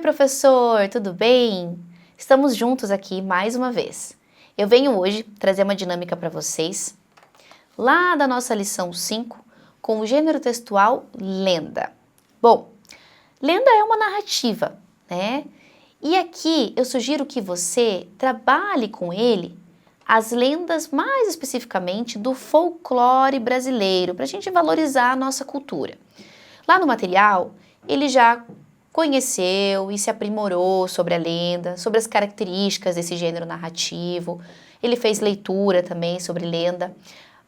professor, tudo bem? Estamos juntos aqui mais uma vez. Eu venho hoje trazer uma dinâmica para vocês, lá da nossa lição 5, com o gênero textual lenda. Bom, lenda é uma narrativa, né? E aqui eu sugiro que você trabalhe com ele as lendas mais especificamente do folclore brasileiro, para a gente valorizar a nossa cultura. Lá no material, ele já conheceu e se aprimorou sobre a lenda, sobre as características desse gênero narrativo. Ele fez leitura também sobre lenda.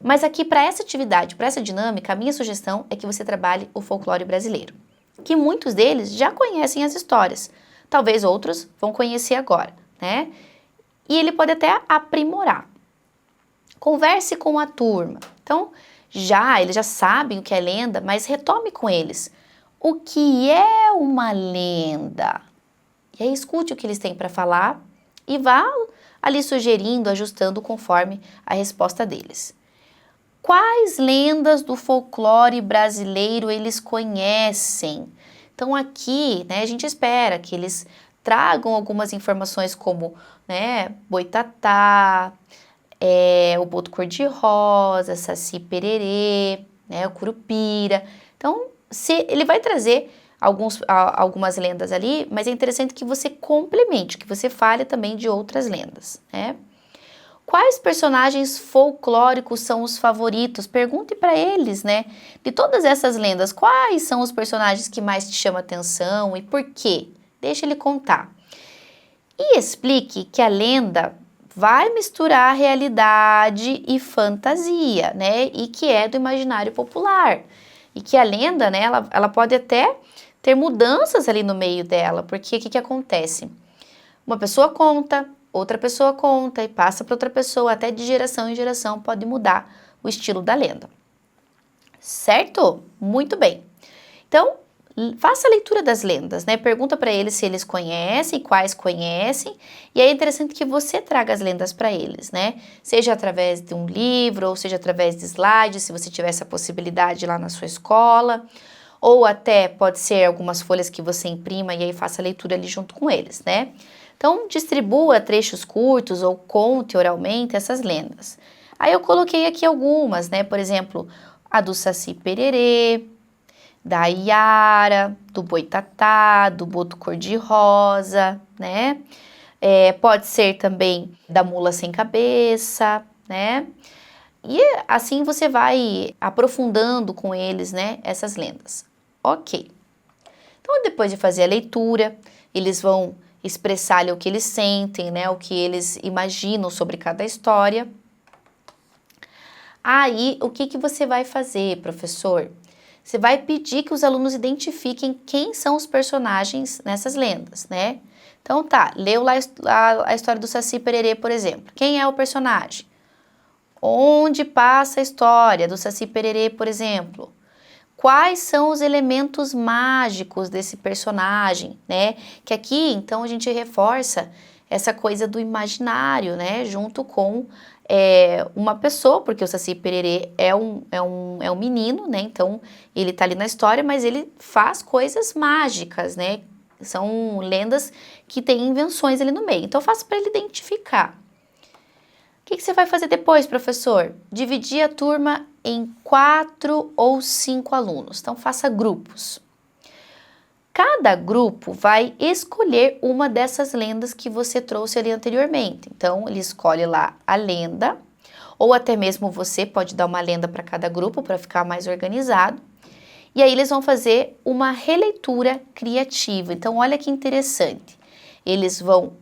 Mas aqui, para essa atividade, para essa dinâmica, a minha sugestão é que você trabalhe o folclore brasileiro, que muitos deles já conhecem as histórias. Talvez outros vão conhecer agora, né? E ele pode até aprimorar. Converse com a turma. Então, eles já sabem o que é lenda, mas retome com eles. O que é uma lenda? E aí escute o que eles têm para falar e vá ali sugerindo, ajustando conforme a resposta deles. Quais lendas do folclore brasileiro eles conhecem? Então aqui, né, a gente espera que eles tragam algumas informações como, né, Boitatá, o Boto Cor-de-Rosa, Saci Pererê, né, o Curupira. Então, ele vai trazer algumas lendas ali, mas é interessante que você complemente, que você fale também de outras lendas, né? Quais personagens folclóricos são os favoritos? Pergunte para eles, né? De todas essas lendas, quais são os personagens que mais te chamam a atenção e por quê? Deixa ele contar. E explique que a lenda vai misturar realidade e fantasia, né? E que é do imaginário popular. E que a lenda, né, ela pode até ter mudanças ali no meio dela, porque o que acontece? Uma pessoa conta, outra pessoa conta e passa para outra pessoa, até de geração em geração pode mudar o estilo da lenda. Certo? Muito bem. Então, faça a leitura das lendas, né? Pergunta para eles se eles conhecem, quais conhecem, e é interessante que você traga as lendas para eles, né? Seja através de um livro, ou seja através de slides, se você tiver essa possibilidade lá na sua escola, ou até pode ser algumas folhas que você imprima e aí faça a leitura ali junto com eles, né? Então, distribua trechos curtos ou conte oralmente essas lendas. Aí eu coloquei aqui algumas, né? Por exemplo, a do Saci Pererê, da Iara, do Boitatá, do Boto Cor-de-Rosa, né? Pode ser também da Mula Sem Cabeça, né? E assim você vai aprofundando com eles, né, essas lendas. Ok. Então, depois de fazer a leitura, eles vão expressar ali o que eles sentem, né, o que eles imaginam sobre cada história. Aí, o que você vai fazer, professor? Você vai pedir que os alunos identifiquem quem são os personagens nessas lendas, né? Então tá, leu lá a história do Saci Pererê, por exemplo. Quem é o personagem? Onde passa a história do Saci Pererê, por exemplo? Quais são os elementos mágicos desse personagem, né? Que aqui, então, a gente reforça essa coisa do imaginário, né? Junto com uma pessoa, porque o Saci Pererê é um menino, né? Então, ele tá ali na história, mas ele faz coisas mágicas, né? São lendas que têm invenções ali no meio. Então, eu faço para ele identificar. O que você vai fazer depois, professor? Dividir a turma em 4 ou 5 alunos. Então, faça grupos. Cada grupo vai escolher uma dessas lendas que você trouxe ali anteriormente. Então, ele escolhe lá a lenda, ou até mesmo você pode dar uma lenda para cada grupo para ficar mais organizado. E aí eles vão fazer uma releitura criativa. Então, olha que interessante. Eles vão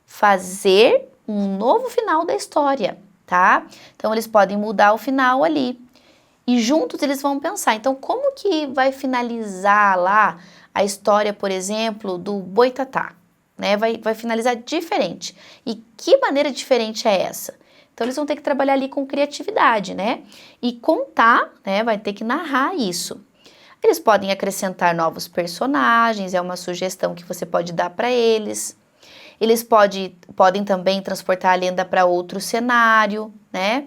fazer um novo final da história, tá? Então, eles podem mudar o final ali. E juntos eles vão pensar, então, como que vai finalizar lá a história, por exemplo, do Boitatá, né? Vai finalizar diferente. E que maneira diferente é essa? Então, eles vão ter que trabalhar ali com criatividade, né? E contar, né? Vai ter que narrar isso. Eles podem acrescentar novos personagens, é uma sugestão que você pode dar para eles. Eles podem também transportar a lenda para outro cenário, né?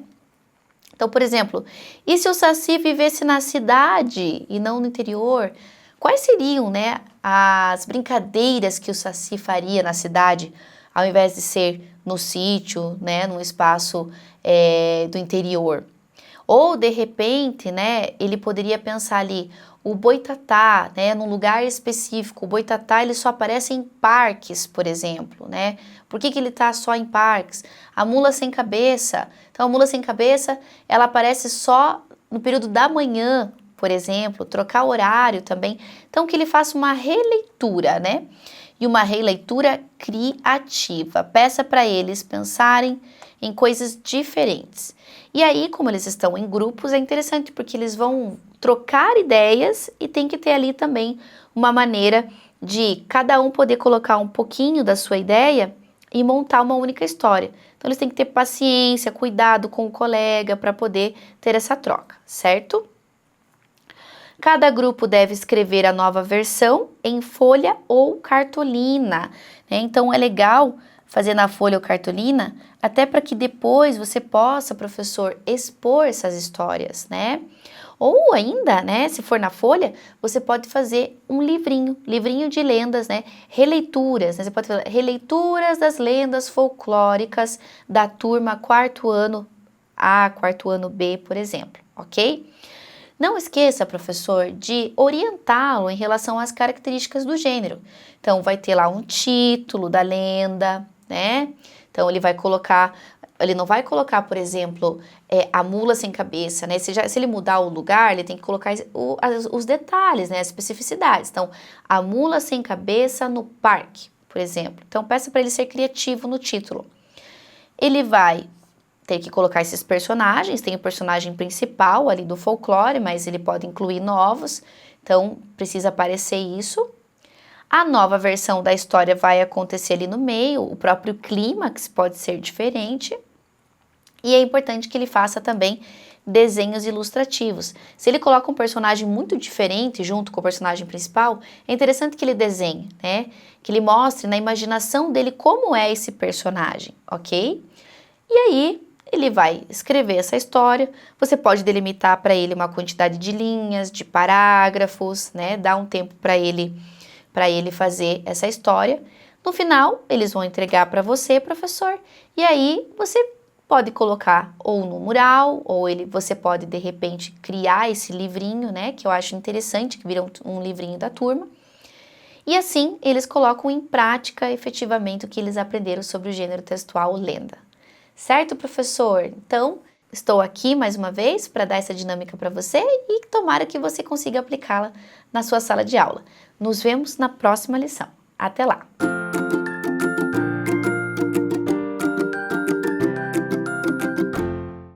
Então, por exemplo, e se o Saci vivesse na cidade e não no interior? Quais seriam, né, as brincadeiras que o Saci faria na cidade, ao invés de ser no sítio, né, num espaço do interior? Ou, de repente, né, ele poderia pensar ali, o boitatá, né, num lugar específico. O boitatá, ele só aparece em parques, por exemplo, né? Por que ele tá só em parques? A mula sem cabeça. Então, a mula sem cabeça, ela aparece só no período da manhã, por exemplo, trocar horário também. Então, que ele faça uma releitura, né? E uma releitura criativa. Peça para eles pensarem em coisas diferentes. E aí, como eles estão em grupos, é interessante porque eles vão trocar ideias e tem que ter ali também uma maneira de cada um poder colocar um pouquinho da sua ideia e montar uma única história. Então, eles têm que ter paciência, cuidado com o colega para poder ter essa troca, certo? Cada grupo deve escrever a nova versão em folha ou cartolina, né? Então, é legal fazer na folha ou cartolina, até para que depois você possa, professor, expor essas histórias, né? Ou ainda, né, se for na folha, você pode fazer um livrinho de lendas, né? Releituras, né? Você pode fazer releituras das lendas folclóricas da turma quarto ano A, quarto ano B, por exemplo, ok? Não esqueça, professor, de orientá-lo em relação às características do gênero. Então, vai ter lá um título da lenda, né? Então, ele não vai colocar, por exemplo, a mula sem cabeça, né? Se ele mudar o lugar, ele tem que colocar os detalhes, né? As especificidades. Então, a mula sem cabeça no parque, por exemplo. Então, peça para ele ser criativo no título. Ele vai ter que colocar esses personagens, tem o personagem principal ali do folclore, mas ele pode incluir novos, então precisa aparecer isso. A nova versão da história vai acontecer ali no meio, o próprio clímax pode ser diferente, e é importante que ele faça também desenhos ilustrativos. Se ele coloca um personagem muito diferente junto com o personagem principal, é interessante que ele desenhe, né? Que ele mostre na imaginação dele como é esse personagem, ok? E aí, ele vai escrever essa história, você pode delimitar para ele uma quantidade de linhas, de parágrafos, né? Dar um tempo para ele fazer essa história. No final, eles vão entregar para você, professor, e aí você pode colocar ou no mural, ou você pode, de repente, criar esse livrinho, né? Que eu acho interessante, que vira um livrinho da turma. E assim, eles colocam em prática, efetivamente, o que eles aprenderam sobre o gênero textual lenda. Certo, professor? Então, estou aqui mais uma vez para dar essa dinâmica para você e tomara que você consiga aplicá-la na sua sala de aula. Nos vemos na próxima lição. Até lá!